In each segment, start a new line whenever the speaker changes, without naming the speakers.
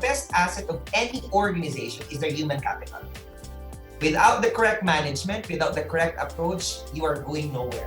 best asset of any organization is their human capital. Without the correct management, without the correct approach, you are going nowhere.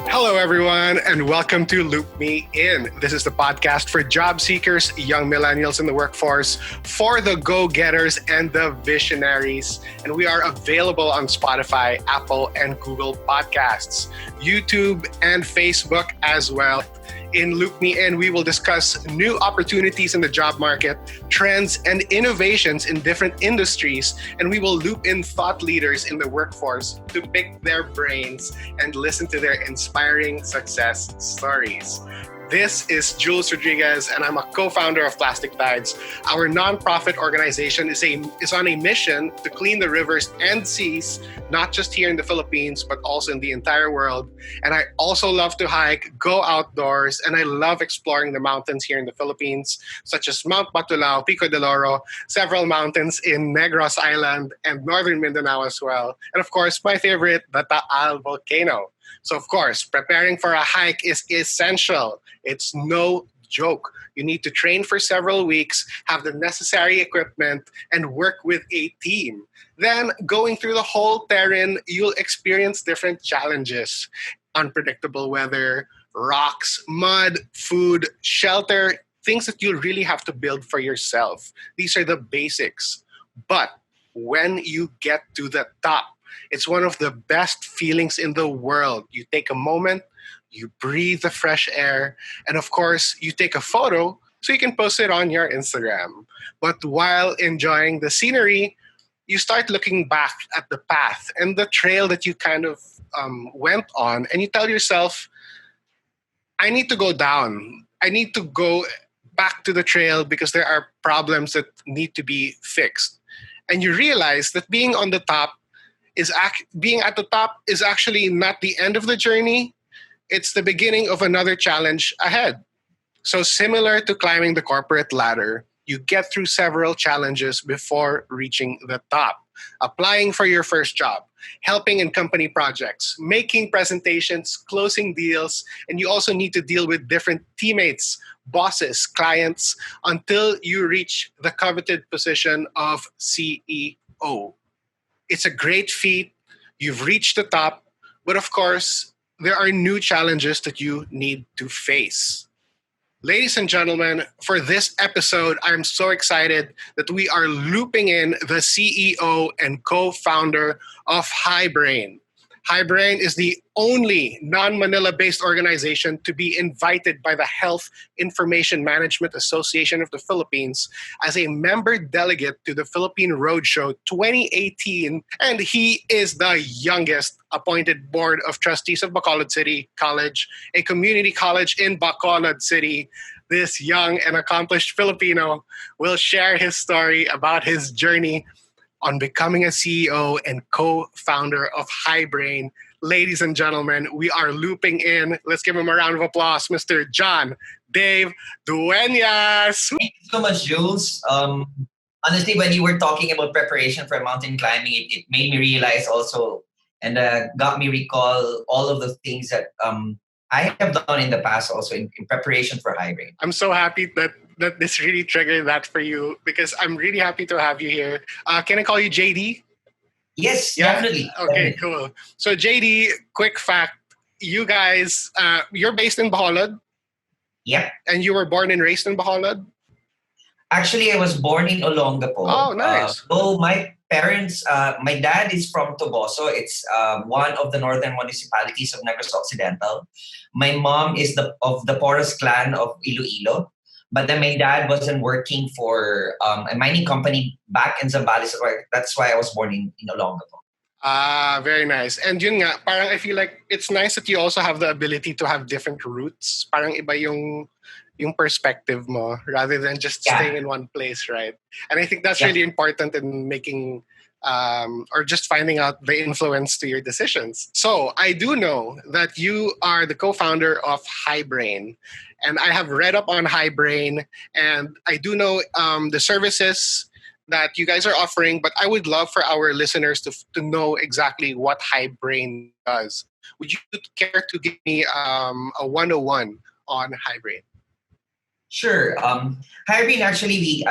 Hello, everyone, and welcome to Loop Me In. This is the podcast for job seekers, young millennials in the workforce, for the go-getters and the visionaries. And we are available on Spotify, Apple, and Google Podcasts, YouTube, and Facebook as well. In Loop Me In, we will discuss new opportunities in the job market, trends, and innovations in different industries, and we will loop in thought leaders in the workforce to pick their brains and listen to their inspiring success stories. This is Jules Rodriguez, and I'm a co-founder of Plastic Tides. Our nonprofit organization is on a mission to clean the rivers and seas, not just here in the Philippines, but also in the entire world. And I also love to hike, go outdoors, and I love exploring the mountains here in the Philippines, such as Mount Batulao, Pico de Loro, several mountains in Negros Island, and northern Mindanao as well. And of course, my favorite, the Taal volcano. So of course, preparing for a hike is essential. It's no joke. You need to train for several weeks, have the necessary equipment, and work with a team. Then, going through the whole terrain, you'll experience different challenges. Unpredictable weather, rocks, mud, food, shelter, things that you'll really have to build for yourself. These are the basics. But when you get to the top, it's one of the best feelings in the world. You take a moment, you breathe the fresh air, and of course, you take a photo so you can post it on your Instagram. But while enjoying the scenery, you start looking back at the path and the trail that you kind of went on, and you tell yourself, I need to go down. I need to go back to the trail because there are problems that need to be fixed. And you realize that being at the top is actually not the end of the journey. It's the beginning of another challenge ahead. So similar to climbing the corporate ladder, you get through several challenges before reaching the top. Applying for your first job, helping in company projects, making presentations, closing deals, and you also need to deal with different teammates, bosses, clients, until you reach the coveted position of CEO. It's a great feat. You've reached the top, but of course, there are new challenges that you need to face. Ladies and gentlemen, for this episode, I'm so excited that we are looping in the CEO and co-founder of HYBrain. HYBrain is the only non-Manila-based organization to be invited by the Health Information Management Association of the Philippines as a member delegate to the Philippine Roadshow 2018, and he is the youngest appointed Board of Trustees of Bacolod City College, a community college in Bacolod City. This young and accomplished Filipino will share his story about his journey on becoming a CEO and co-founder of HYBrain. Ladies and gentlemen, we are looping in. Let's give him a round of applause, Mr. John Dave Dueñas.
Thank you so much, Jules. Honestly, when you were talking about preparation for mountain climbing, it made me realize also and got me recall all of the things that I have done in the past also in preparation for HYBrain.
I'm so happy that this really triggered that for you because I'm really happy to have you here. Can I call you JD?
Yes, definitely.
Okay, cool. So JD, quick fact, you guys, you're based in Bacolod?
Yep.
And you were born and raised in Bacolod?
Actually, I was born in Olongapo.
Oh, nice.
So my parents, my dad is from Toboso. It's one of the northern municipalities of Negros Occidental. My mom is of the Porous clan of Iloilo. But then my dad wasn't working for a mining company back in Zambales. That's why I was born in Olongapo.
Ah, very nice. And yun nga, parang I feel like it's nice that you also have the ability to have different roots. Parang iba yung perspective mo rather than just staying in one place, right? And I think that's really important in making or just finding out the influence to your decisions. So I do know that you are the co-founder of HYBrain, and I have read up on HYBrain, and I do know the services that you guys are offering, but I would love for our listeners to know exactly what HYBrain does. Would you care to give me a 101 on HYBrain?
Sure. Hiring actually,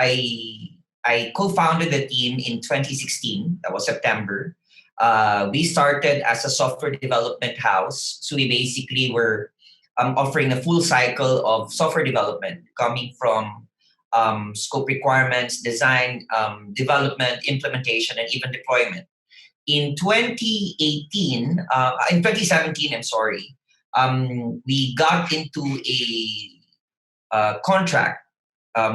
I co-founded the team in 2016. That was September. We started as a software development house, so we basically were offering a full cycle of software development, coming from scope requirements, design, development, implementation, and even deployment. In 2017, I'm sorry, we got into a contract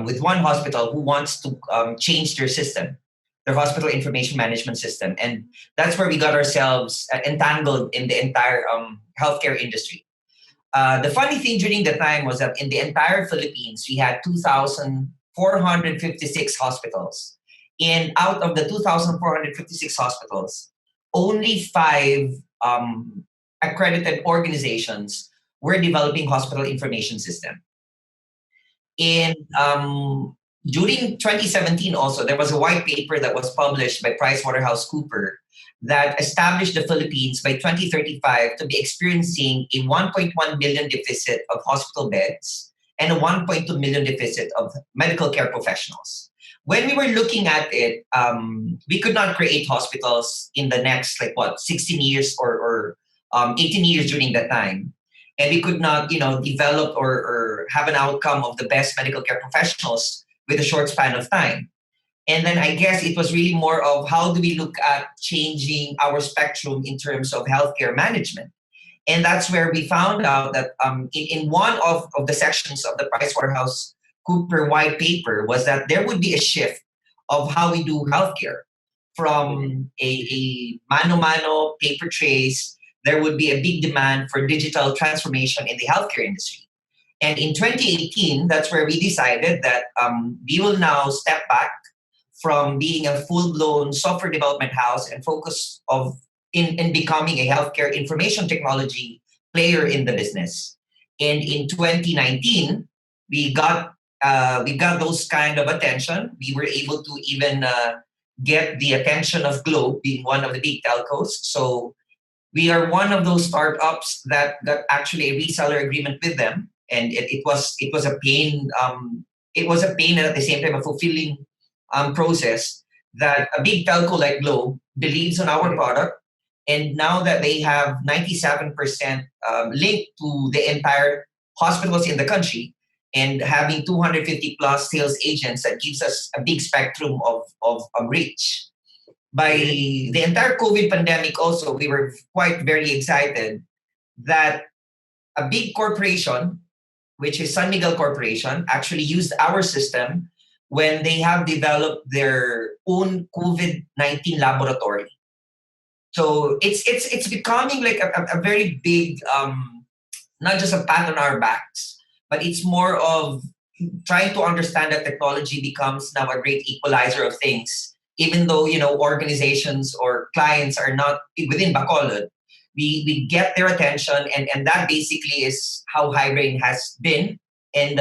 with one hospital who wants to change their system, their hospital information management system. And that's where we got ourselves entangled in the entire healthcare industry. The funny thing during the time was that in the entire Philippines, we had 2,456 hospitals. And out of the 2,456 hospitals, only five accredited organizations were developing hospital information system. And during 2017 also, there was a white paper that was published by PricewaterhouseCoopers that established the Philippines by 2035 to be experiencing a 1.1 million deficit of hospital beds and a 1.2 million deficit of medical care professionals. When we were looking at it, we could not create hospitals in the next, 16 years or 18 years during that time. And we could not, develop or have an outcome of the best medical care professionals with a short span of time. And then I guess it was really more of how do we look at changing our spectrum in terms of healthcare management. And that's where we found out that in one of the sections of the PricewaterhouseCoopers white paper was that there would be a shift of how we do healthcare from a mano-mano paper trace. There would be a big demand for digital transformation in the healthcare industry. And in 2018, that's where we decided that we will now step back from being a full-blown software development house and focus in becoming a healthcare information technology player in the business. And in 2019, we got those kind of attention. We were able to even get the attention of Globe, being one of the big telcos. So we are one of those startups that got actually a reseller agreement with them, and it was a pain. It was a pain and at the same time a fulfilling process that a big telco like Globe believes on our product, and now that they have 97% linked to the entire hospitals in the country, and having 250 plus sales agents, that gives us a big spectrum of reach. By the entire COVID pandemic also, we were quite very excited that a big corporation, which is San Miguel Corporation, actually used our system when they have developed their own COVID-19 laboratory. So it's becoming like a very big, not just a pat on our backs, but it's more of trying to understand that technology becomes now a great equalizer of things. Even though, organizations or clients are not within Bacolod, we get their attention, and that basically is how HYBrain has been. And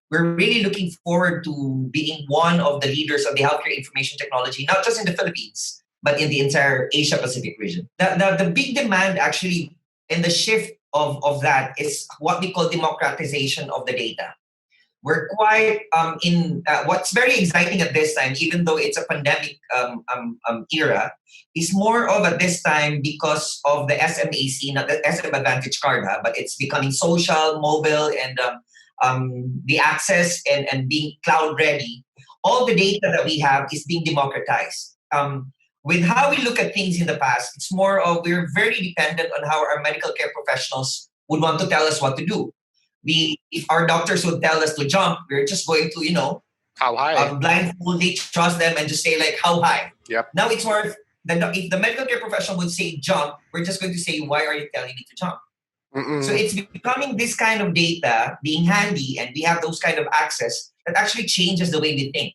we're really looking forward to being one of the leaders of the healthcare information technology, not just in the Philippines, but in the entire Asia Pacific region. The big demand actually and the shift of that is what we call democratization of the data. We're quite what's very exciting at this time, even though it's a pandemic era, is more of at this time because of the SMAC, not the SM Advantage card, but it's becoming social, mobile, and the access and being cloud ready. All the data that we have is being democratized. With how we look at things in the past, it's more of we're very dependent on how our medical care professionals would want to tell us what to do. If our doctors would tell us to jump, we're just going to,
how high?
Blindfoldly trust them and just say how high.
Yep.
Now it's more if the medical care professional would say jump, we're just going to say, why are you telling me to jump? So it's becoming this kind of data being handy, and we have those kind of access that actually changes the way we think.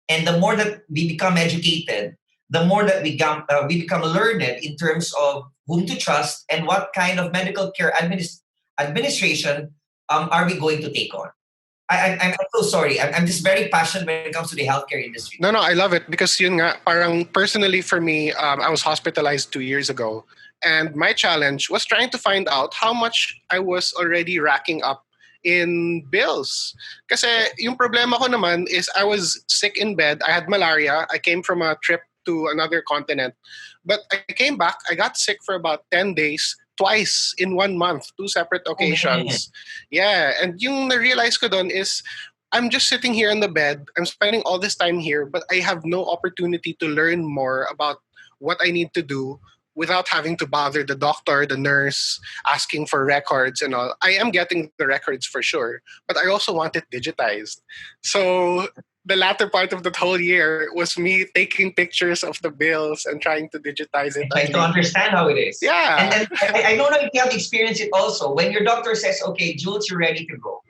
And the more that we become educated, the more that we become learned in terms of whom to trust and what kind of medical care administration are we going to take on. I'm so sorry. I'm just very passionate when it comes to the healthcare industry.
No, I love it because yun nga, parang personally for me, I was hospitalized 2 years ago. And my challenge was trying to find out how much I was already racking up in bills. Kasi yung problema ko naman is I was sick in bed. I had malaria. I came from a trip to another continent. But I came back. I got sick for about 10 days, twice in 1 month, two separate
Oh, man.
occasions. Yeah, and yung na-realize ko doon is I'm just sitting here in the bed. I'm spending all this time here, but I have no opportunity to learn more about what I need to do without having to bother the doctor, the nurse, asking for records and all. I am getting the records for sure, but I also want it digitized. So the latter part of that whole year was me taking pictures of the bills and trying to digitize it.
Trying to understand how it is.
Yeah.
And I don't know if you have experienced it also. When your doctor says, okay, Jules, you're ready to go.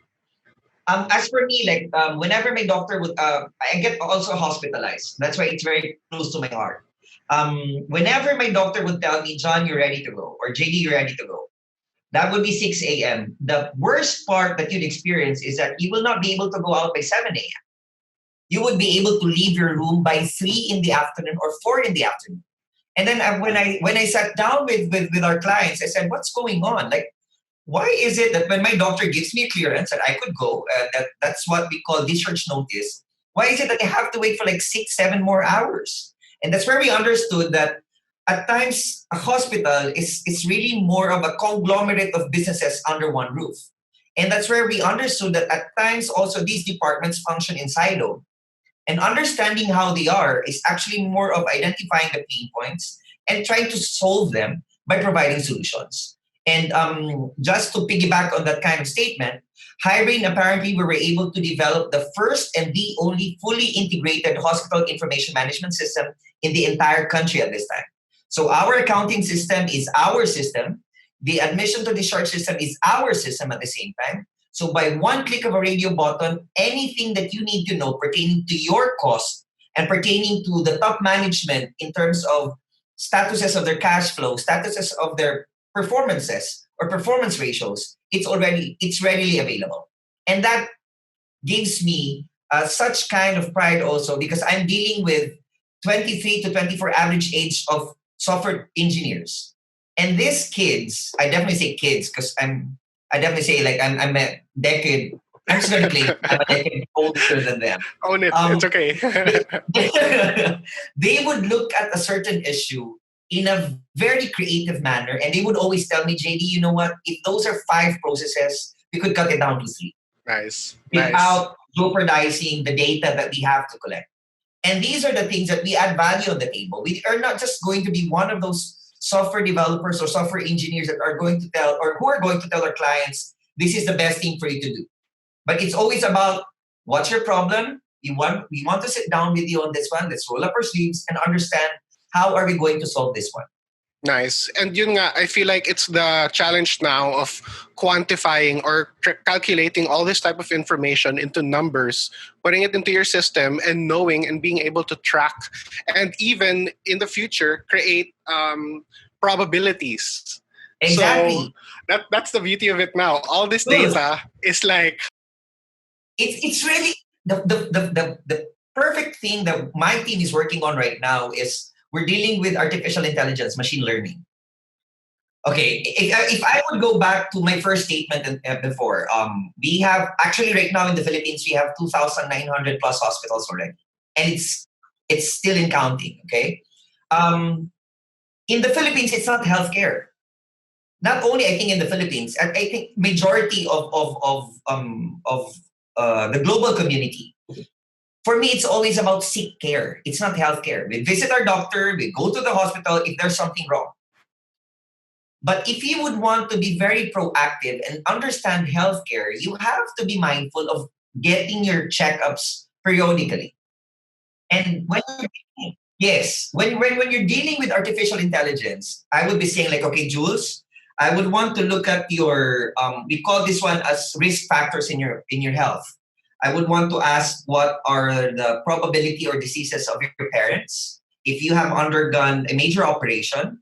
As for me, like whenever my doctor would, I get also hospitalized. That's why it's very close to my heart. Whenever my doctor would tell me, John, you're ready to go, or JD, you're ready to go, that would be 6 a.m. The worst part that you'd experience is that you will not be able to go out by 7 a.m. You would be able to leave your room by 3 in the afternoon or 4 in the afternoon. And then when I sat down with our clients, I said, what's going on? Like, why is it that when my doctor gives me a clearance that I could go, that's what we call discharge notice, why is it that I have to wait for like 6, 7 more hours? And that's where we understood that at times a hospital is really more of a conglomerate of businesses under one roof. And that's where we understood that at times also these departments function in silo. And understanding how they are is actually more of identifying the pain points and trying to solve them by providing solutions. And just to piggyback on that kind of statement, HYBrain, apparently we were able to develop the first and the only fully integrated hospital information management system in the entire country at this time. So our accounting system is our system. The admission to discharge system is our system at the same time. So by one click of a radio button, anything that you need to know pertaining to your cost and pertaining to the top management in terms of statuses of their cash flow, statuses of their performances or performance ratios, it's readily available. And that gives me such kind of pride also because I'm dealing with 23 to 24 average age of software engineers. And these kids, I definitely say kids because I definitely say like I'm a decade. I'm just gonna claim I'm a decade older than them.
Own it. It's okay.
They would look at a certain issue in a very creative manner, and they would always tell me, JD, you know what? If those are 5 processes, we could cut it down to 3
Nice.
without jeopardizing the data that we have to collect. And these are the things that we add value on the table. We are not just going to be one of those software developers or software engineers that are going to tell or who are going to tell our clients, this is the best thing for you to do. But it's always about what's your problem? We want to sit down with you on this one. Let's roll up our sleeves and understand how are we going to solve this one.
Nice. And yun nga, I feel like it's the challenge now of quantifying or calculating all this type of information into numbers, putting it into your system and knowing and being able to track and even in the future create probabilities.
Exactly.
So that's the beauty of it now. All this data is like...
It's really the perfect thing that my team is working on right now is we're dealing with artificial intelligence, machine learning. Okay, if I would go back to my first statement before, we have actually right now in the Philippines, we have 2,900 plus hospitals already. And it's still in counting, okay? In the Philippines, it's not healthcare. Not only, I think, in the Philippines, I think majority of the global community, for me, it's always about sick care. It's not healthcare. We visit our doctor, we go to the hospital if there's something wrong. But if you would want to be very proactive and understand healthcare, you have to be mindful of getting your checkups periodically. And when you're dealing with artificial intelligence, I would be saying like, okay, Jules, I would want to look at your we call this one as risk factors in your health. I would want to ask what are the probability or diseases of your parents if you have undergone a major operation,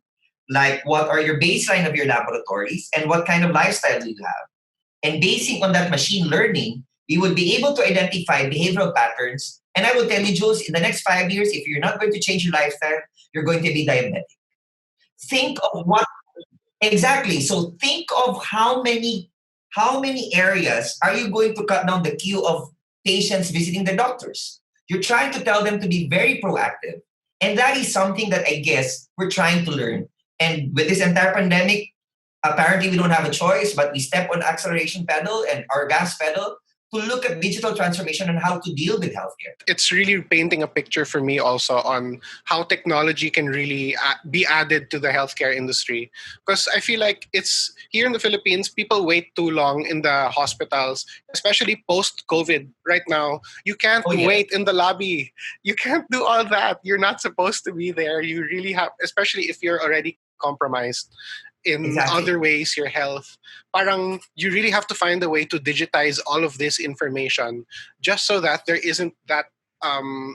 like what are your baseline of your laboratories and what kind of lifestyle do you have. And basing on that machine learning, we would be able to identify behavioral patterns. And I will tell you, Jules, in the next 5 years, if you're not going to change your lifestyle, you're going to be diabetic. Think of what exactly. So think of how many areas are you going to cut down the queue of patients visiting the doctors? You're trying to tell them to be very proactive. And that is something that I guess we're trying to learn. And with this entire pandemic, apparently we don't have a choice, but we step on acceleration pedal and our gas pedal to look at digital transformation and how to deal with healthcare.
It's really painting a picture for me also on how technology can really be added to the healthcare industry. Because I feel like it's here in the Philippines, people wait too long in the hospitals, especially post-COVID. Right now, you can't
Oh, yeah.
wait in the lobby. You can't do all that. You're not supposed to be there. You really have, especially if you're already compromised in
Exactly.
other ways, your health. Parang you really have to find a way to digitize all of this information just so that there isn't that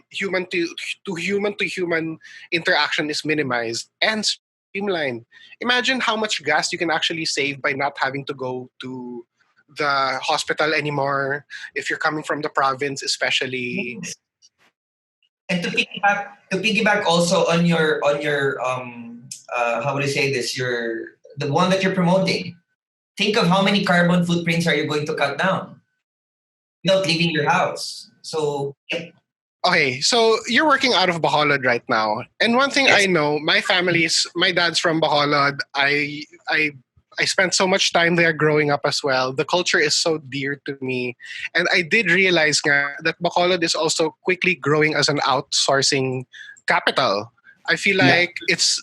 human to human interaction is minimized and streamlined. Imagine how much gas you can actually save by not having to go to the hospital anymore if you're coming from the province, especially.
And to piggyback also on your how would I say this, your the one that you're promoting. Think of how many carbon footprints are you going to cut down without leaving your house. So
Okay, so you're working out of Bacolod right now, and one thing
yes,
I know, my dad's from Bacolod. I spent so much time there growing up as well. The culture is so dear to me, and I did realize nga that Bacolod is also quickly growing as an outsourcing capital. I feel
yeah,
like it's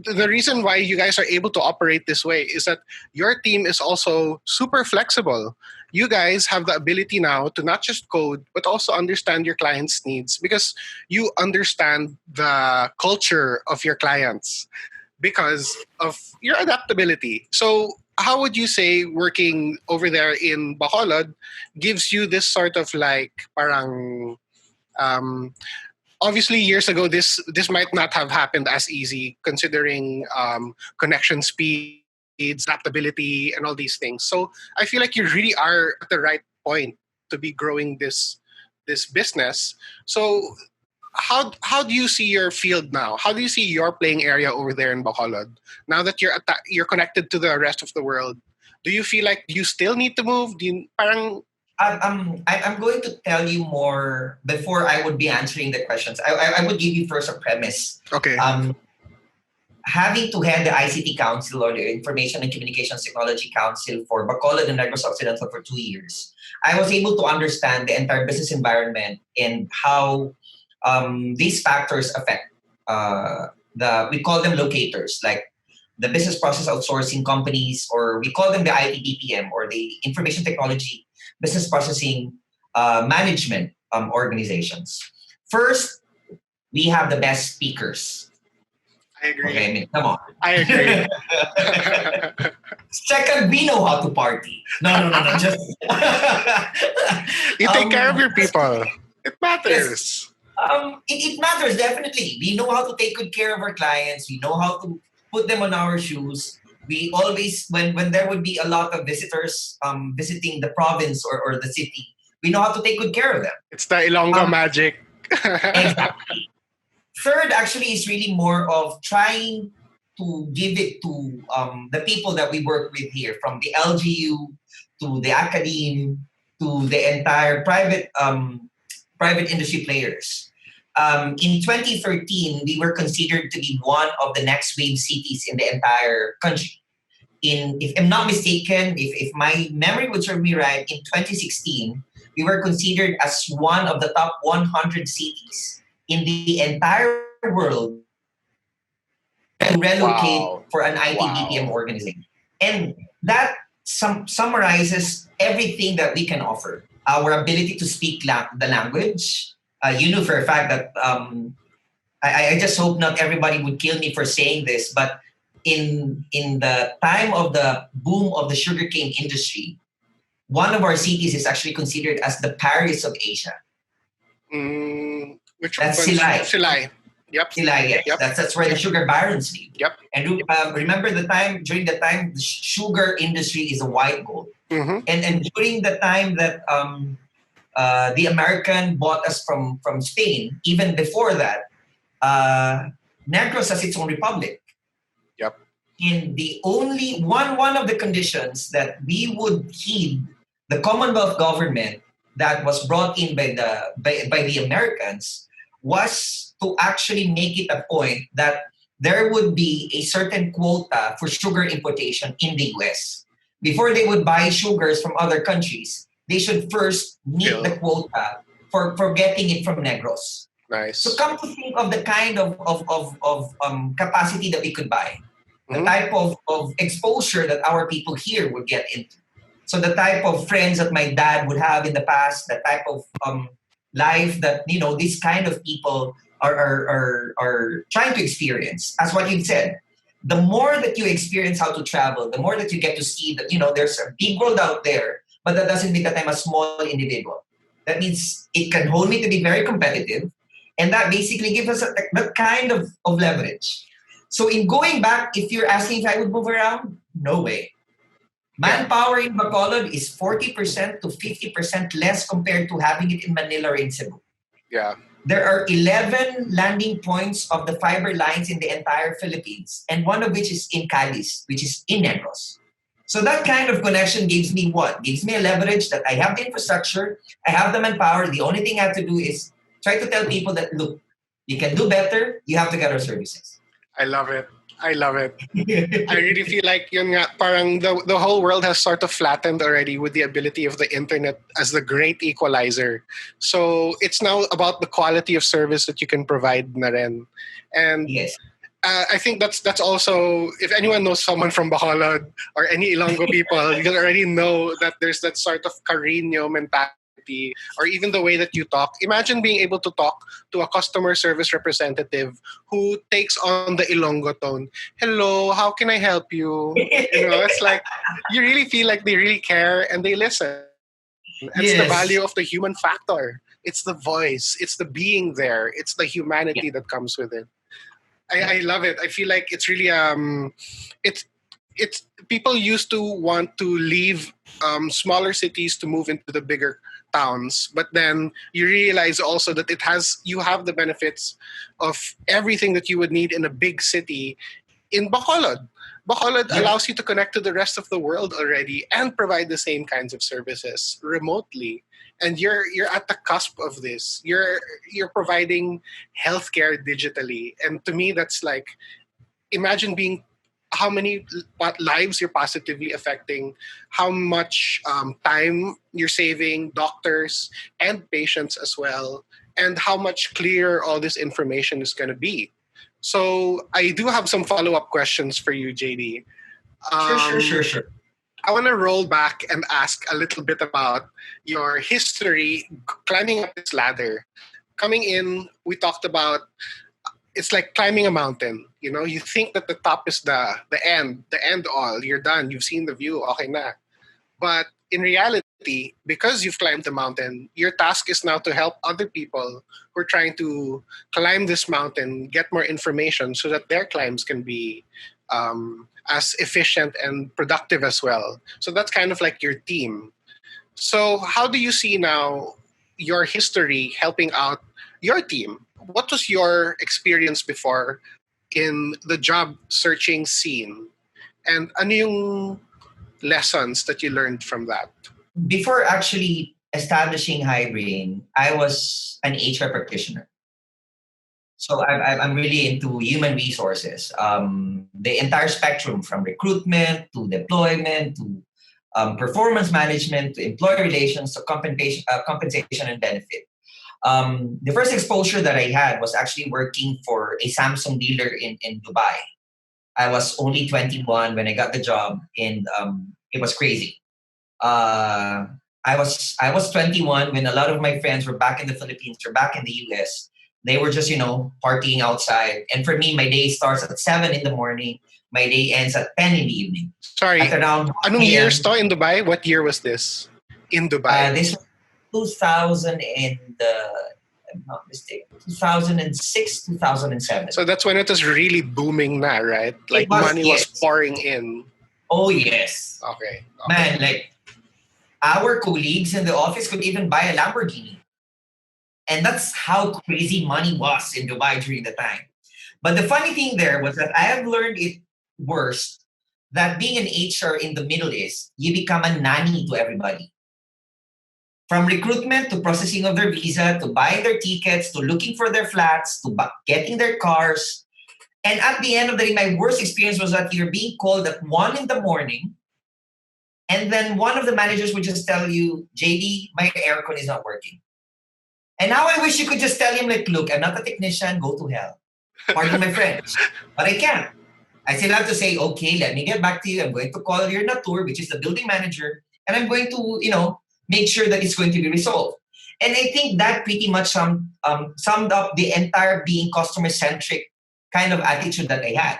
the reason why you guys are able to operate this way is that your team is also super flexible. You guys have the ability now to not just code but also understand your clients' needs because you understand the culture of your clients because of your adaptability. So how would you say working over there in Bacolod gives you this sort of like parang um, obviously years ago this might not have happened as easy considering connection speeds, adaptability, and all these things. So I feel like you really are at the right point to be growing this business. So how do you see your field now? How do you see your playing area over there in Bacolod now that you're connected to the rest of the world? Do you feel like you still need to move? Do you parang
I'm going to tell you more before I would be answering the questions. I would give you first a premise.
okay?
Um, Having to head the ICT Council or the Information and Communications Technology Council for Bacolod and Negros Occidental for 2 years, I was able to understand the entire business environment and how these factors affect we call them locators, like the business process outsourcing companies, or we call them the ITBPM or the Information Technology Business Processing Management organizations. First, we have the best speakers.
I agree.
Okay, I mean, come on.
I agree.
Second, we know how to party. No. Just
You take care of
um,
your people. It matters.
it matters definitely. We know how to take good care of our clients. We know how to put them on our shoes. We always, when there would be a lot of visitors visiting the province or the city, we know how to take good care of them.
It's the Ilonggo
Um,
magic.
exactly. Third, actually, is really more of trying to give it to the people that we work with here, from the LGU to the academe to the entire private industry players. In 2013, we were considered to be one of the next wave cities in the entire country. If I'm not mistaken, if my memory would serve me right, in 2016, we were considered as one of the top 100 cities in the entire world to relocate
Wow.
for an IT BPM
Wow.
organization. And that summarizes everything that we can offer. Our ability to speak the language. You know for a fact that I just hope not everybody would kill me for saying this, but in the time of the boom of the sugarcane industry, one of our cities is actually considered as the Paris of Asia.
Which
That's
one's
Silay.
Silay? Yep.
Hilagas.
Yep.
That's where the sugar barons live.
Yep.
And remember during the time the sugar industry is a white gold.
Mm-hmm.
And during the time that the American bought us from Spain, even before that, Negros has its own republic.
Yep.
And the only one of the conditions that we would heed the Commonwealth government that was brought in by the Americans was to actually make it a point that there would be a certain quota for sugar importation in the US. Before they would buy sugars from other countries, they should first meet the quota for getting it from Negros.
Nice.
So come to think of the kind of capacity that we could buy, the type of exposure that our people here would get into. So the type of friends that my dad would have in the past, the type of life that, these kind of people are trying to experience. As what you've said, the more that you experience how to travel, the more that you get to see that, there's a big world out there, but that doesn't mean that I'm a small individual. That means it can hold me to be very competitive, and that basically gives us that kind of leverage. So in going back, if you're asking if I would move around, no way. Manpower in Bacolod is 40% to 50% less compared to having it in Manila or in Cebu.
Yeah.
There are 11 landing points of the fiber lines in the entire Philippines, and one of which is in Cadiz, which is in Negros. So that kind of connection gives me what? Gives me a leverage that I have the infrastructure, I have the manpower. The only thing I have to do is try to tell people that, look, you can do better, you have to get our services.
I love it. I really feel like yun nga, parang the whole world has sort of flattened already with the ability of the internet as the great equalizer. So it's now about the quality of service that you can provide na rin. And
yes.
I think that's also, if anyone knows someone from Bacolod or any Ilonggo people, you'll already know that there's that sort of Carino mentality, or even the way that you talk. Imagine being able to talk to a customer service representative who takes on the Ilonggo tone. Hello, how can I help you? It's like you really feel like they really care and they listen. It's the value of the human factor. It's the voice. It's the being there. It's the humanity that comes with it. I love it. I feel like it's really it's people used to want to leave smaller cities to move into the bigger towns, but then you realize also that you have the benefits of everything that you would need in a big city in Bacolod. Bacolod allows you to connect to the rest of the world already and provide the same kinds of services remotely. And you're at the cusp of this. You're providing healthcare digitally, and to me, that's like, imagine being how many lives you're positively affecting, how much time you're saving doctors and patients as well, and how much clearer all this information is going to be. So I do have some follow-up questions for you, JD.
Sure.
I want to roll back and ask a little bit about your history climbing up this ladder. Coming in, we talked about it's like climbing a mountain. You think that the top is the end all. You're done. You've seen the view. Okay na. But in reality, because you've climbed the mountain, your task is now to help other people who are trying to climb this mountain get more information so that their climbs can be as efficient and productive as well. So that's kind of like your team. So how do you see now your history helping out your team? What was your experience before in the job searching scene? And ano yung lessons that you learned from that?
Before actually establishing HYBrain, I was an HR practitioner. So I'm really into human resources, the entire spectrum from recruitment to deployment to performance management to employee relations to compensation and benefit. The first exposure that I had was actually working for a Samsung dealer in Dubai. I was only 21 when I got the job, and it was crazy. I was 21 when a lot of my friends were back in the Philippines or back in the US. They were just, partying outside. And for me, my day starts at 7 in the morning. My day ends at 10 in the evening.
Sorry,
at around
anong years to in Dubai? What year was this in Dubai?
This was 2000 and I'm not mistaken, 2006, 2007.
So that's when it was really booming na, right? Like
was,
money was
yes.
pouring in.
Oh, yes.
Okay.
Man, like our colleagues in the office could even buy a Lamborghini. And that's how crazy money was in Dubai during the time. But the funny thing there was that I have learned it worse, that being an HR in the Middle East, you become a nanny to everybody. From recruitment to processing of their visa, to buying their tickets, to looking for their flats, to getting their cars. And at the end of the day, my worst experience was that you're being called at 1 in the morning, and then one of the managers would just tell you, JD, my aircon is not working. And now I wish you could just tell him, like, look, I'm not a technician, go to hell. Pardon my French. But I can't. I still have to say, okay, let me get back to you. I'm going to call your Natur, which is the building manager, and I'm going to, make sure that it's going to be resolved. And I think that pretty much summed up the entire being customer-centric kind of attitude that I had.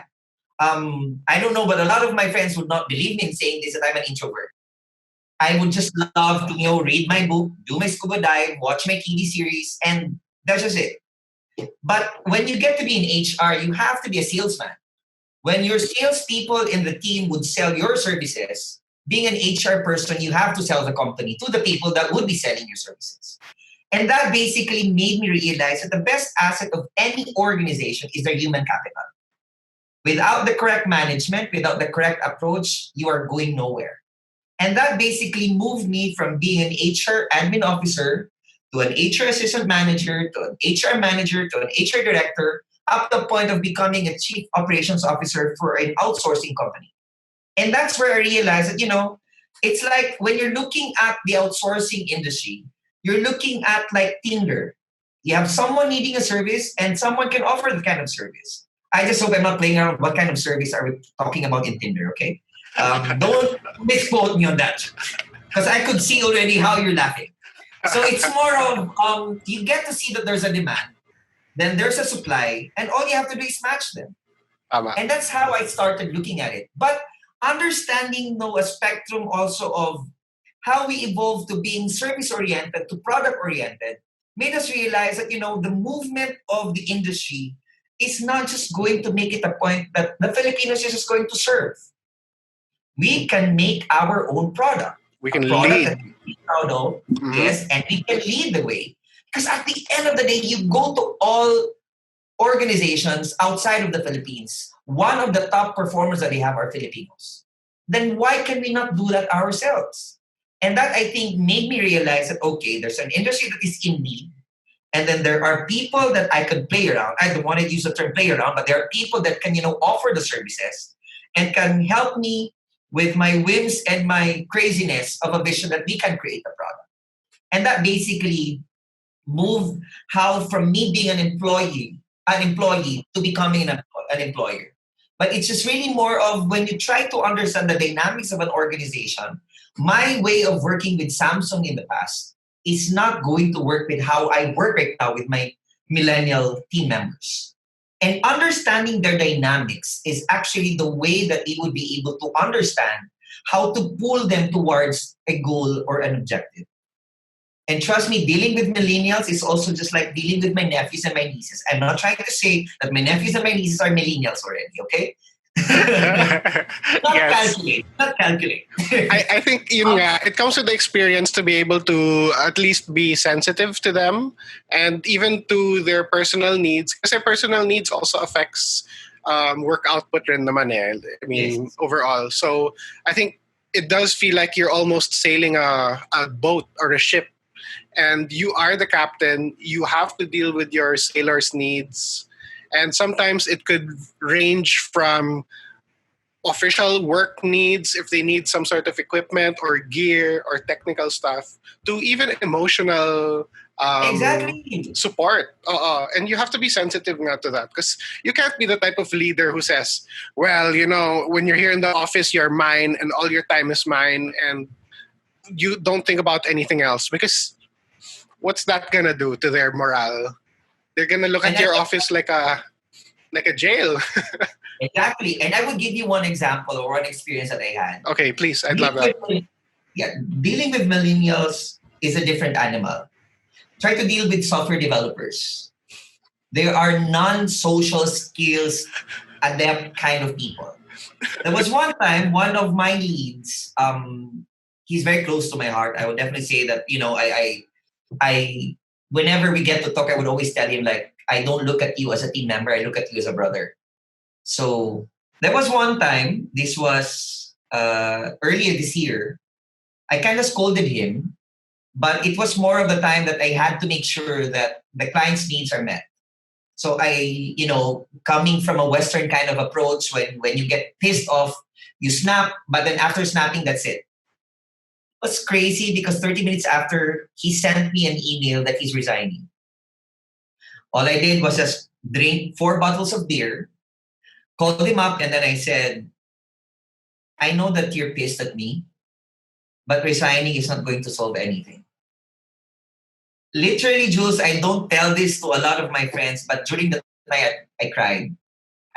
I don't know, but a lot of my friends would not believe me in saying this, that I'm an introvert. I would just love to, read my book, do my scuba dive, watch my TV series, and that's just it. But when you get to be in HR, you have to be a salesman. When your salespeople in the team would sell your services, being an HR person, you have to sell the company to the people that would be selling your services. And that basically made me realize that the best asset of any organization is their human capital. Without the correct management, without the correct approach, you are going nowhere. And that basically moved me from being an HR admin officer to an HR assistant manager, to an HR manager, to an HR director, up to the point of becoming a chief operations officer for an outsourcing company. And that's where I realized that, it's like when you're looking at the outsourcing industry, you're looking at like Tinder. You have someone needing a service and someone can offer the kind of service. I just hope I'm not playing around what kind of service are we talking about in Tinder, okay? Don't misquote me on that, because I could see already how you're laughing. So it's more of you get to see that there's a demand, then there's a supply, and all you have to do is match them. And that's how I started looking at it. But understanding a spectrum also of how we evolved to being service-oriented to product-oriented made us realize that, the movement of the industry is not just going to make it a point that the Filipinos is just going to serve. We can make our own product.
We can lead.
That we proud of, yes, and we can lead the way. Because at the end of the day, you go to all organizations outside of the Philippines, one of the top performers that they have are Filipinos. Then why can we not do that ourselves? And that, I think, made me realize that, okay, there's an industry that is in need. And then there are people that I could play around. I don't want to use the term play around, but there are people that can, offer the services and can help me with my whims and my craziness of a vision that we can create a product. And that basically moved how from me being an employee to becoming an employer. But it's just really more of when you try to understand the dynamics of an organization, my way of working with Samsung in the past is not going to work with how I work right now with my millennial team members. And understanding their dynamics is actually the way that we would be able to understand how to pull them towards a goal or an objective. And trust me, dealing with millennials is also just like dealing with my nephews and my nieces. I'm not trying to say that my nephews and my nieces are millennials already, okay? Not calculate.
I think it comes with the experience to be able to at least be sensitive to them and even to their personal needs. Because their personal needs also affects work output rin naman eh. I mean, yes. Overall. So I think it does feel like you're almost sailing a boat or a ship. And you are the captain. You have to deal with your sailors' needs. And sometimes it could range from official work needs, if they need some sort of equipment or gear or technical stuff, to even emotional support. And you have to be sensitive to that, because you can't be the type of leader who says, well, when you're here in the office, you're mine and all your time is mine and you don't think about anything else, because what's that gonna do to their morale? They're gonna look at your office like a jail.
Exactly. And I would give you one example or one experience that I had.
Okay, please. I'd love that.
Dealing with millennials is a different animal. try to deal with software developers. They are non-social skills adept kind of people. There was one time, one of my leads, he's very close to my heart. I would definitely say that, I, whenever we get to talk, I would always tell him, like, I don't look at you as a team member. I look at you as a brother. So there was one time, this was earlier this year, I kind of scolded him, but it was more of the time that I had to make sure that the client's needs are met. So coming from a Western kind of approach, when you get pissed off, you snap, but then after snapping, that's it. It was crazy because 30 minutes after, he sent me an email that he's resigning. All I did was just drink 4 bottles of beer, called him up, and then I said, I know that you're pissed at me, but resigning is not going to solve anything. Literally, Jules, I don't tell this to a lot of my friends, but during the night, I cried.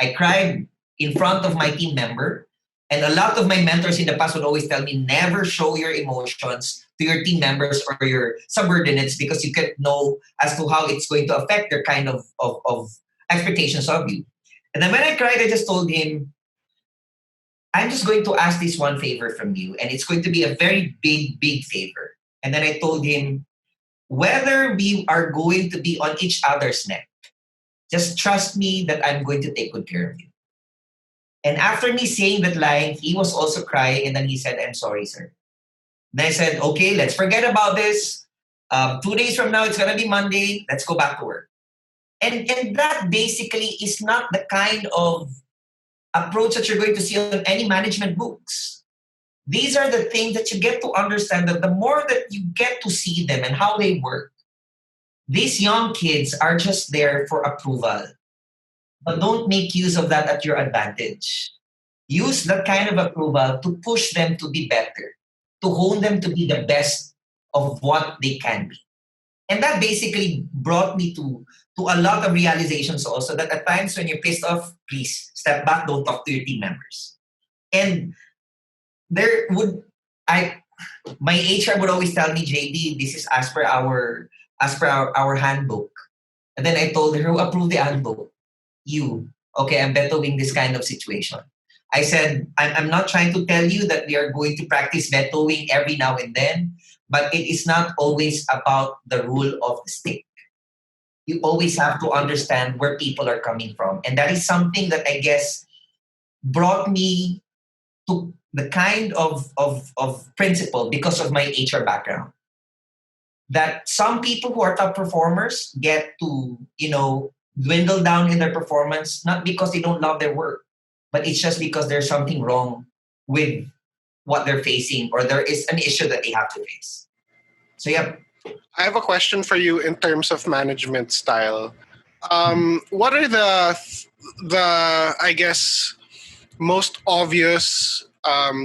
I cried in front of my team member. And a lot of my mentors in the past would always tell me, never show your emotions to your team members or your subordinates because you can't know as to how it's going to affect their kind of expectations of you. And then when I cried, I just told him, I'm just going to ask this one favor from you. And it's going to be a very big, big favor. And then I told him, whether we are going to be on each other's neck, just trust me that I'm going to take good care of you. And after me saying that line, he was also crying. And then he said, I'm sorry, sir. Then I said, okay, let's forget about this. 2 days from now, it's going to be Monday. Let's go back to work. And that basically is not the kind of approach that you're going to see on any management books. These are the things that you get to understand, that the more that you get to see them and how they work, these young kids are just there for approval. But don't make use of that at your advantage. Use that kind of approval to push them to be better, to hone them to be the best of what they can be. And that basically brought me to a lot of realizations also, that at times when you're pissed off, please step back, don't talk to your team members. And there would my HR would always tell me, JD, this is as per our handbook. And then I told her, who approved the handbook? You. Okay, I'm vetoing this kind of situation. I said, I'm not trying to tell you that we are going to practice vetoing every now and then, but it is not always about the rule of the stick. You always have to understand where people are coming from. And that is something that I guess brought me to the kind of principle because of my HR background. That some people who are top performers get to, dwindle down in their performance, not because they don't love their work, but it's just because there's something wrong with what they're facing, or there is an issue that they have to face. So, yeah.
I have a question for you in terms of management style. What are the I guess most obvious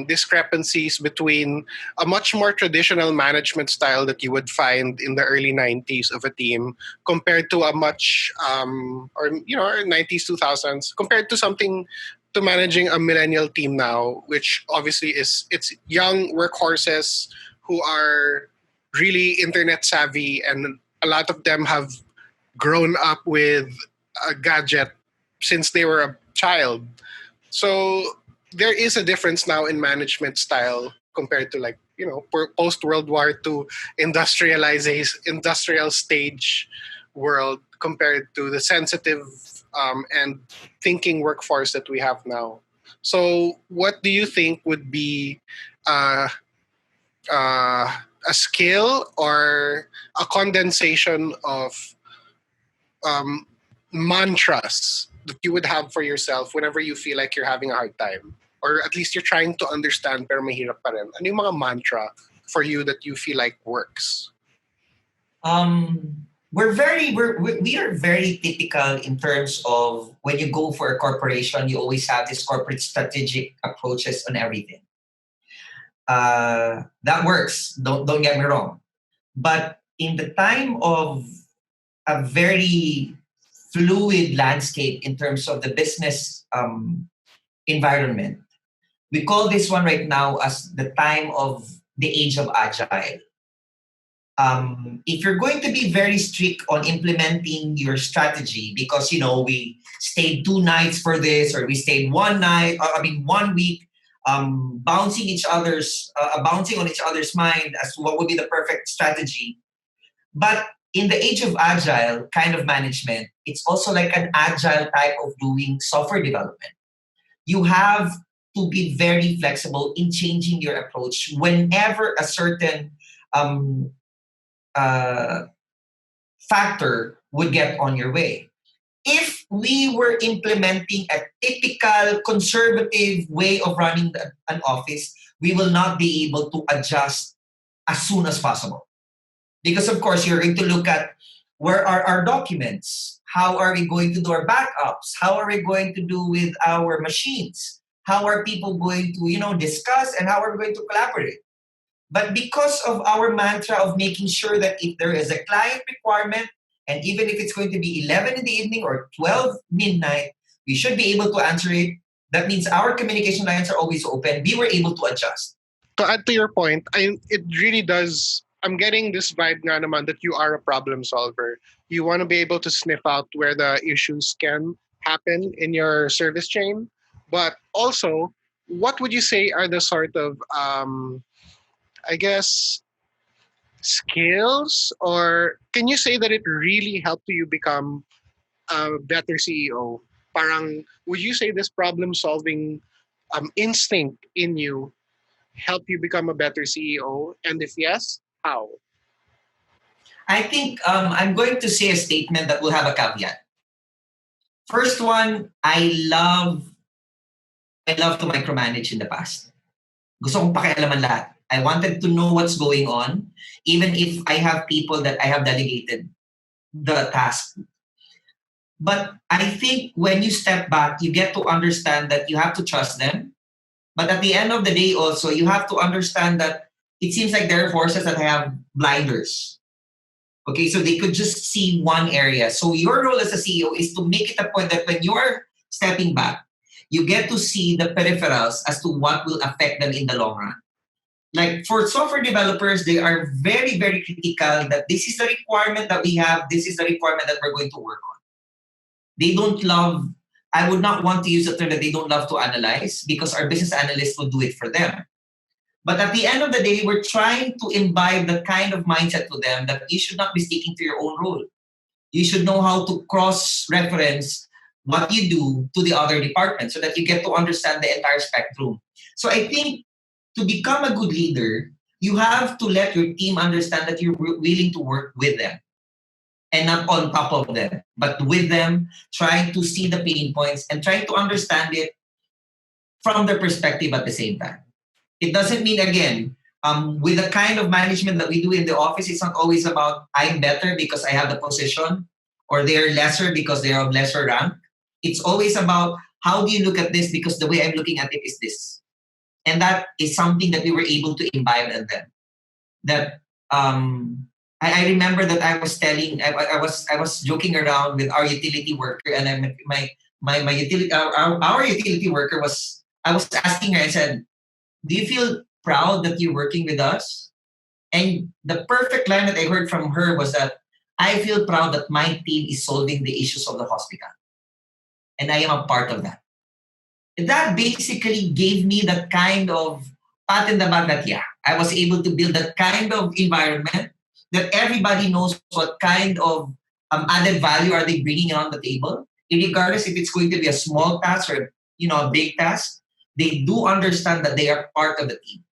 discrepancies between a much more traditional management style that you would find in the early 90s of a team compared to a much 90s 2000s, compared to something to managing a millennial team now, which obviously it's young workhorses who are really internet savvy, and a lot of them have grown up with a gadget since they were a child. So there is a difference now in management style compared to post World War II industrial stage world, compared to the sensitive and thinking workforce that we have now. So what do you think would be a skill or a condensation of mantras that you would have for yourself whenever you feel like you're having a hard time? Or at least you're trying to understand pero mahirap pa rin. Ano yung mga mantra for you that you feel like works?
We are very typical in terms of when you go for a corporation, you always have this corporate strategic approaches on everything. That works. Don't get me wrong. But in the time of a very fluid landscape in terms of the business environment, we call this one right now as the time of the age of agile. if you're going to be very strict on implementing your strategy, because we stayed 2 nights for this, or we stayed one night, I mean 1 week, bouncing on each other's mind as to what would be the perfect strategy. But in the age of agile kind of management, it's also like an agile type of doing software development. You have to be very flexible in changing your approach whenever a certain um, uh, factor would get on your way. If we were implementing a typical conservative way of running an office, we will not be able to adjust as soon as possible. Because, of course, you're going to look at where are our documents? How are we going to do our backups? How are we going to do with our machines? How are people going to, discuss, and how are we going to collaborate? But because of our mantra of making sure that if there is a client requirement, and even if it's going to be 11 in the evening or 12 midnight, we should be able to answer it. That means our communication lines are always open. We were able to adjust.
To add to your point, it really does. I'm getting this vibe nga naman that you are a problem solver. You want to be able to sniff out where the issues can happen in your service chain. But also, what would you say are the sort of, I guess, skills? Or can you say that it really helped you become a better CEO? Parang, would you say this problem solving instinct in you help you become a better CEO? And if yes, how?
I think I'm going to say a statement that will have a caveat. First one, I love to micromanage in the past. Gusto kong pakialaman lahat. I wanted to know what's going on, even if I have people that I have delegated the task. But I think when you step back, you get to understand that you have to trust them. But at the end of the day, also, you have to understand that it seems like there are forces that have blinders. Okay, so they could just see one area. So your role as a CEO is to make it a point that when you're stepping back, you get to see the peripherals as to what will affect them in the long run. Like for software developers, they are very, very critical that this is the requirement that we have, this is the requirement that we're going to work on. They don't love, I would not want to use the term that they don't love to analyze, because our business analysts will do it for them. But at the end of the day, we're trying to imbibe the kind of mindset to them that you should not be sticking to your own role. You should know how to cross-reference what you do to the other department so that you get to understand the entire spectrum. So I think to become a good leader, you have to let your team understand that you're willing to work with them and not on top of them, but with them, trying to see the pain points and trying to understand it from their perspective at the same time. It doesn't mean, again, with the kind of management that we do in the office, it's not always about I'm better because I have the position, or they're lesser because they're of lesser rank. It's always about how do you look at this, because the way I'm looking at it is this. And that is something that we were able to imbibe in them. That I remember that I was telling, I was joking around with our utility worker, and my utility our utility worker was, I was asking her, I said, do you feel proud that you're working with us? And the perfect line that I heard from her was that I feel proud that my team is solving the issues of the hospital. And I am a part of that. That basically gave me that kind of pat in the back that, yeah, I was able to build that kind of environment that everybody knows what kind of added value are they bringing on the table, regardless if it's going to be a small task or a big task. They do understand that they are part of the team.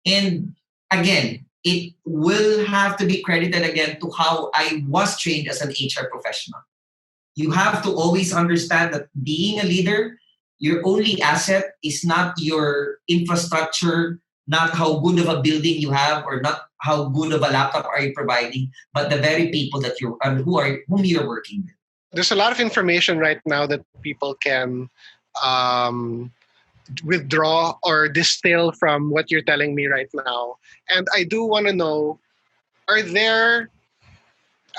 And again, it will have to be credited again to how I was trained as an HR professional. You have to always understand that being a leader, your only asset is not your infrastructure, not how good of a building you have, or not how good of a laptop are you providing, but the very people that whom you're working with.
There's a lot of information right now that people can um, withdraw or distill from what you're telling me right now. And I do want to know, are there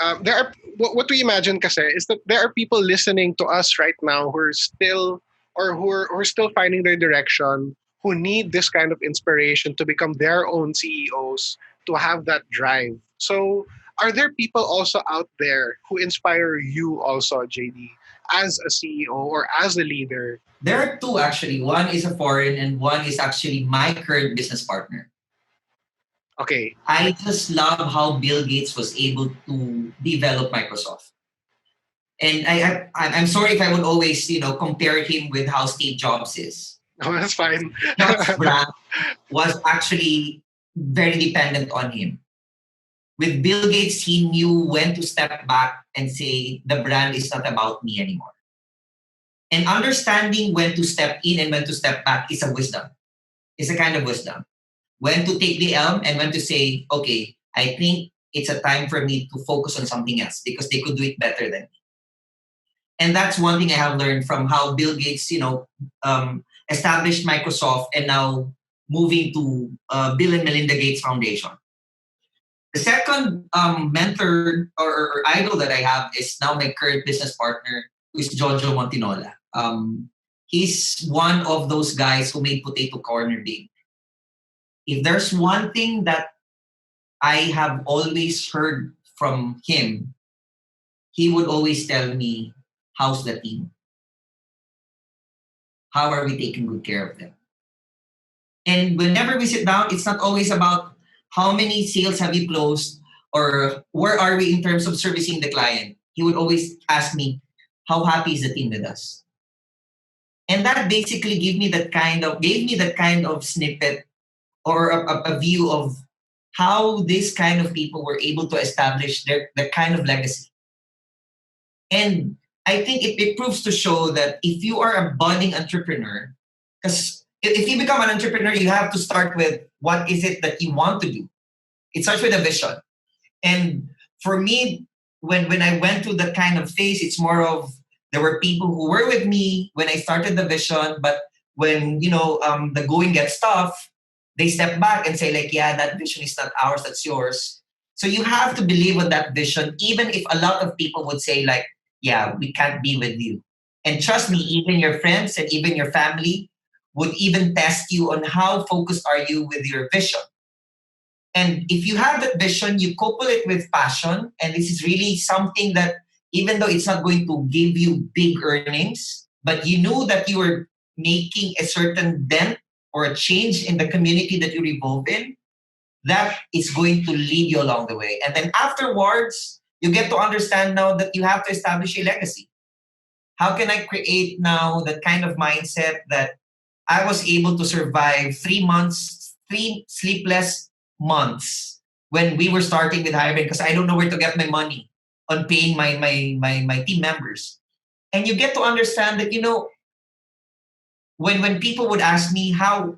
are what we imagine kasi is that there are people listening to us right now who are still who are still finding their direction, who need this kind of inspiration to become their own CEOs, to have that drive. So, are there people also out there who inspire you also, JD, as a CEO or as a leader?
There are two actually. One is a foreign and one is actually my current business partner.
Okay.
I just love how Bill Gates was able to develop Microsoft. And I'm sorry if I would always, compare him with how Steve Jobs is.
Oh, that's fine.
Jobs' brand was actually very dependent on him. With Bill Gates, he knew when to step back and say, the brand is not about me anymore. And understanding when to step in and when to step back is a wisdom. It's a kind of wisdom. When to take the elm and when to say, okay, I think it's a time for me to focus on something else because they could do it better than me. And that's one thing I have learned from how Bill Gates, established Microsoft and now moving to Bill and Melinda Gates Foundation. The second mentor or idol that I have is now my current business partner, who is Jojo Montinola. He's one of those guys who made potato corner big. If there's one thing that I have always heard from him, he would always tell me, how's the team? How are we taking good care of them? And whenever we sit down, it's not always about how many sales have you closed or where are we in terms of servicing the client. He would always ask me, how happy is the team with us? And that basically gave me that kind of snippet or a view of how this kind of people were able to establish their kind of legacy. And I think it proves to show that if you are a budding entrepreneur, because if you become an entrepreneur, you have to start with what is it that you want to do. It starts with a vision. And for me, when I went through that kind of phase, it's more of there were people who were with me when I started the vision, but when the going gets tough, they step back and say like, yeah, that vision is not ours, that's yours. So you have to believe in that vision, even if a lot of people would say like, yeah, we can't be with you. And trust me, even your friends and even your family would even test you on how focused are you with your vision. And if you have that vision, you couple it with passion. And this is really something that, even though it's not going to give you big earnings, but you know that you are making a certain dent or a change in the community that you revolve in, that is going to lead you along the way. And then afterwards, you get to understand now that you have to establish a legacy. How can I create now that kind of mindset that I was able to survive 3 months, 3 sleepless months when we were starting with HYBrain because I don't know where to get my money on paying my team members. And you get to understand that, when people would ask me how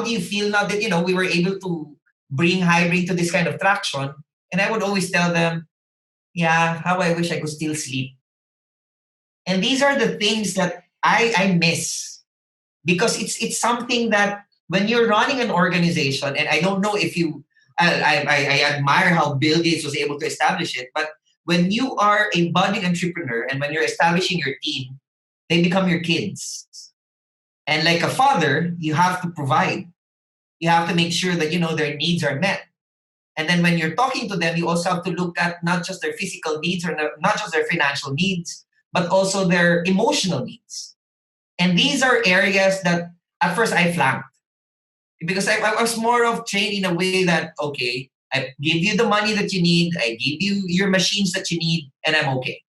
do you feel now that we were able to bring HYBrain to this kind of traction, and I would always tell them, yeah, how I wish I could still sleep. And these are the things that I miss because it's something that when you're running an organization, and I don't know if you, I admire how Bill Gates was able to establish it, but when you are a budding entrepreneur and when you're establishing your team, they become your kids. And like a father, you have to provide. You have to make sure that their needs are met. And then when you're talking to them, you also have to look at not just their physical needs or not just their financial needs, but also their emotional needs. And these are areas that at first I flanked because I was more of trained in a way that, okay, I give you the money that you need, I give you your machines that you need, and I'm okay.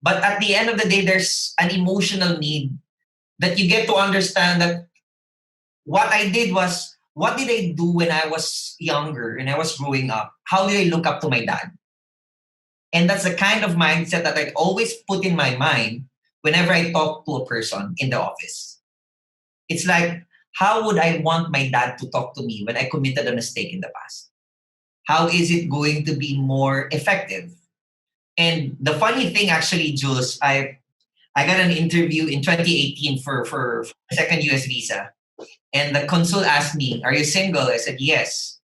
But at the end of the day, there's an emotional need that you get to understand that what I did was, what did I do when I was younger and I was growing up? How did I look up to my dad? And that's the kind of mindset that I always put in my mind whenever I talk to a person in the office. It's like, how would I want my dad to talk to me when I committed a mistake in the past? How is it going to be more effective? And the funny thing, actually, Jules, I got an interview in 2018 for a second US visa. And the consul asked me, are you single? I said, yes.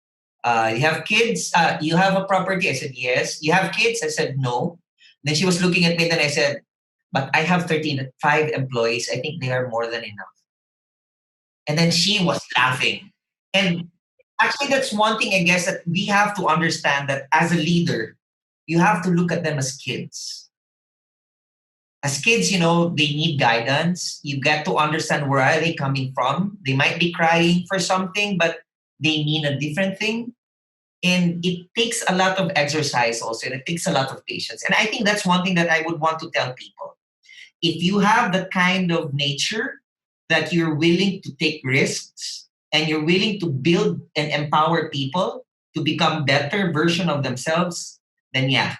You have kids? You have a property? I said, yes. You have kids? I said, no. Then she was looking at me, then I said, but I have 5 employees. I think they are more than enough. And then she was laughing. And Actually, that's one thing I guess that we have to understand, that as a leader, you have to look at them as kids. As kids, they need guidance. You get to understand where are they coming from. They might be crying for something, but they mean a different thing. And it takes a lot of exercise also, and it takes a lot of patience. And I think that's one thing that I would want to tell people. If you have the kind of nature that you're willing to take risks and you're willing to build and empower people to become better version of themselves, then yeah,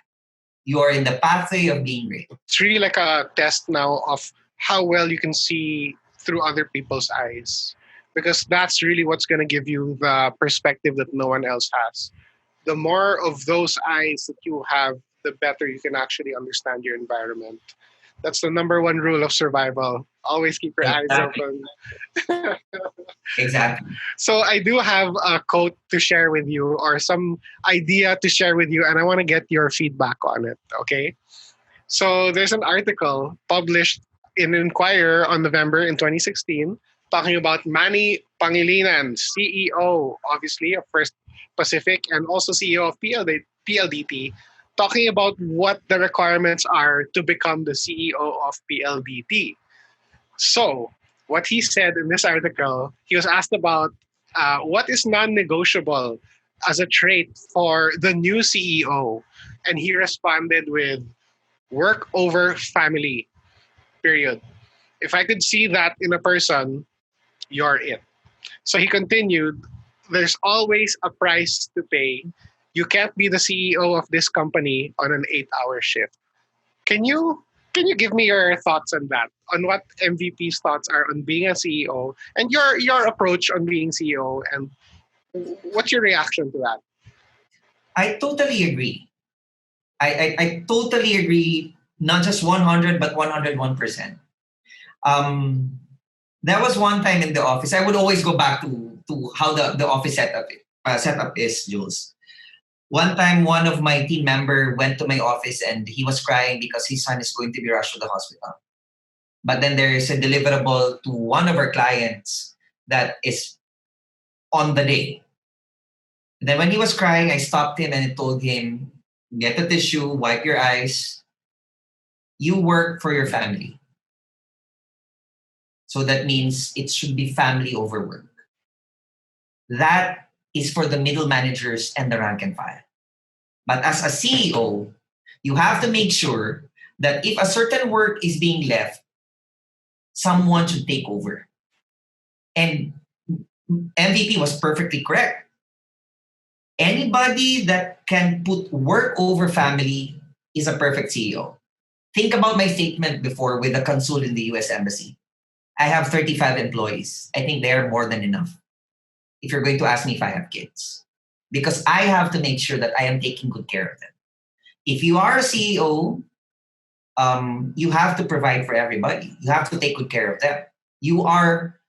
you are in the pathway of being great.
It's really like a test now of how well you can see through other people's eyes, because that's really what's going to give you the perspective that no one else has. The more of those eyes that you have, the better you can actually understand your environment. That's the number one rule of survival. Always keep your eyes
Exactly.
open.
Exactly.
So I do have a quote to share with you, or some idea to share with you, and I want to get your feedback on it. Okay. So there's an article published in Inquirer on November in 2016 talking about Manny Pangilinan, CEO, obviously, of First Pacific, and also CEO of PLDT, talking about what the requirements are to become the CEO of PLDT. So, what he said in this article, he was asked about what is non negotiable as a trait for the new CEO. And he responded with work over family, period. If I could see that in a person, you're it. So he continued, there's always a price to pay. You can't be the CEO of this company on an 8-hour shift. Can you give me your thoughts on that? On what MVP's thoughts are on being a CEO, and your approach on being CEO, and what's your reaction to that?
I totally agree. I totally agree, not just 100, but 101%. Um, there was one time in the office, I would always go back to how the office setup is, Jules. One time, one of my team member went to my office and he was crying because his son is going to be rushed to the hospital. But then there is a deliverable to one of our clients that is on the day. Then when he was crying, I stopped him and I told him, get a tissue, wipe your eyes. You work for your family. So that means it should be family over work. That is for the middle managers and the rank and file. But as a CEO, you have to make sure that if a certain work is being left, someone should take over. And MVP was perfectly correct. Anybody that can put work over family is a perfect CEO. Think about my statement before with the consul in the US Embassy. I have 35 employees. I think they are more than enough if you're going to ask me if I have kids. Because I have to make sure that I am taking good care of them. If you are a CEO, you have to provide for everybody. You have to take good care of them. You are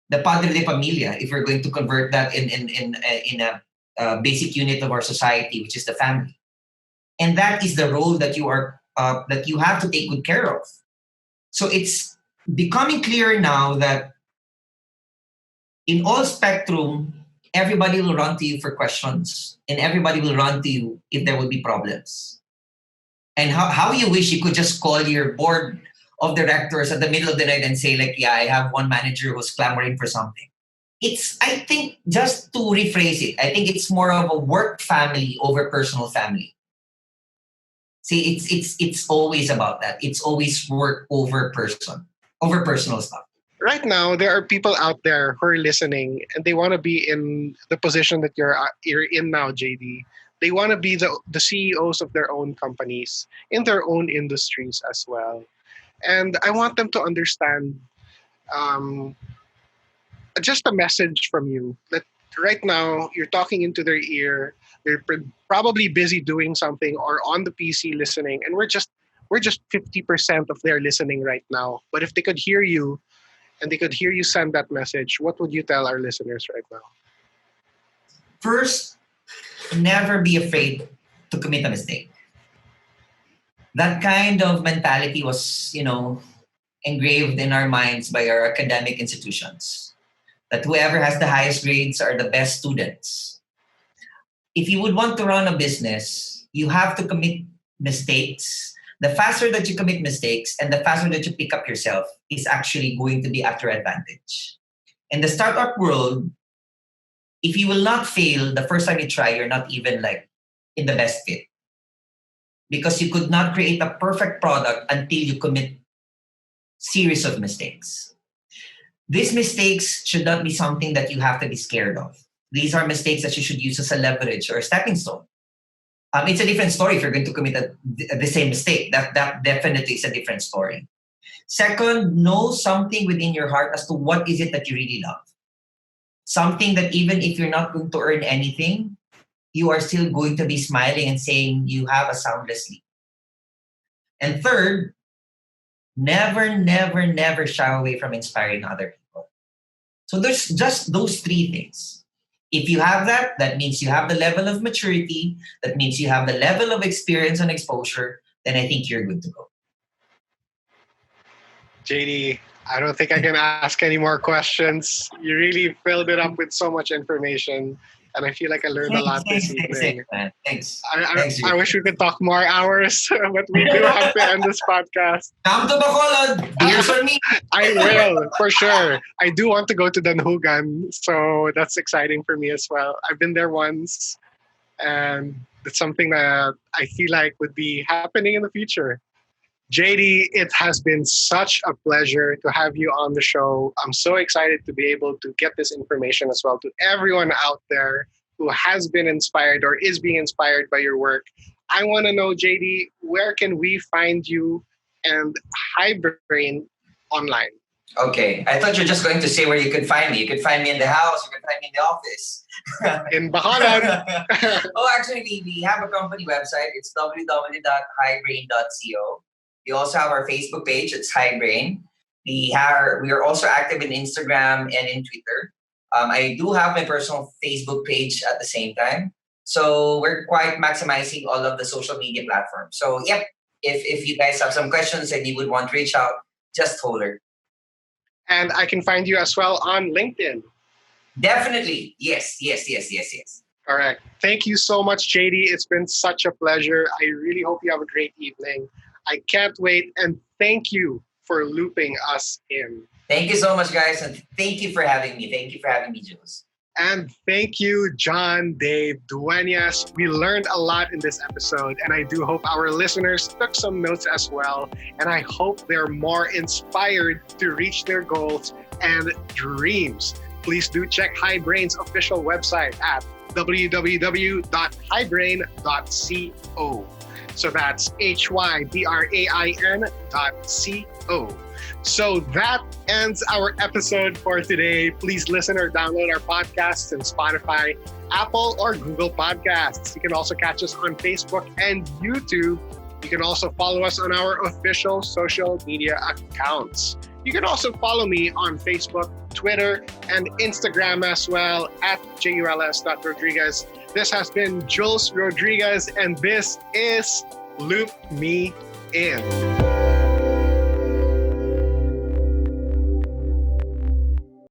the padre de familia, if you're going to convert that in a basic unit of our society, which is the family. And that is the role that you have to take good care of. So it's becoming clear now that in all spectrum, everybody will run to you for questions and everybody will run to you if there will be problems. And how you wish you could just call your board of directors at the middle of the night and say, like, yeah, I have one manager who's clamoring for something. It's, I think, just to rephrase it, I think it's more of a work family over personal family. See, it's always about that. It's always work over personal stuff.
Right now, there are people out there who are listening, and they want to be in the position that you're in now, JD. They want to be the CEOs of their own companies in their own industries as well. And I want them to understand um, just a message from you that right now you're talking into their ear. They're probably busy doing something or on the PC listening, and we're just 50% of their listening right now. But if they could hear you and they could hear you send that message, what would you tell our listeners right now?
First, never be afraid to commit a mistake. That kind of mentality was, engraved in our minds by our academic institutions. that whoever has the highest grades are the best students. If you would want to run a business, you have to commit mistakes. The faster that you commit mistakes and the faster that you pick up yourself is actually going to be at your advantage. In the startup world, if you will not fail the first time you try, you're not even like in the best fit. Because you could not create a perfect product until you commit series of mistakes. These mistakes should not be something that you have to be scared of. These are mistakes that you should use as a leverage or a stepping stone. It's a different story if you're going to commit the same mistake. That definitely is a different story. Second, know something within your heart as to what is it that you really love. Something that even if you're not going to earn anything, you are still going to be smiling and saying you have a soundless sleep. And third, never, never, never shy away from inspiring other people. So there's just those three things. If you have that, that means you have the level of maturity, that means you have the level of experience and exposure, then I think you're good to go.
JD, I don't think I can ask any more questions. You really filled it up with so much information. And I feel like I learned a lot this evening.
Thanks.
I wish we could talk more hours, but we do have to end this podcast.
Come to Bacolod. Beers on me.
I will, for sure. I do want to go to Danhugan, so that's exciting for me as well. I've been there once, and it's something that I feel like would be happening in the future. JD, it has been such a pleasure to have you on the show. I'm so excited to be able to get this information as well to everyone out there who has been inspired or is being inspired by your work. I want to know, JD, where can we find you and HYBrain online?
Okay, I thought you were just going to say where you could find me. You could find me in the house. You could find me in the office.
In Bacolod.
Oh, actually, we have a company website. It's www.hybrain.co. We also have our Facebook page. It's HYBrain. We are also active in Instagram and in Twitter. I do have my personal Facebook page at the same time. So we're quite maximizing all of the social media platforms. So yep, if you guys have some questions and you would want to reach out, just holler.
And I can find you as well on LinkedIn.
Definitely. Yes.
Correct. Thank you so much, JD. It's been such a pleasure. I really hope you have a great evening. I can't wait, and thank you for looping us in.
Thank you so much, guys, and thank you for having me. Thank you for having me, Jules.
And thank you, John, Dave Dueñas. We learned a lot in this episode, and I do hope our listeners took some notes as well. And I hope they're more inspired to reach their goals and dreams. Please do check HYBrain's official website at www.hybrain.co. So that's HYBrain.co. So that ends our episode for today. Please listen or download our podcasts in Spotify, Apple, or Google Podcasts. You can also catch us on Facebook and YouTube. You can also follow us on our official social media accounts. You can also follow me on Facebook, Twitter, and Instagram as well at juls.rodriguez. This has been Jules Rodriguez, and this is Loop Me In.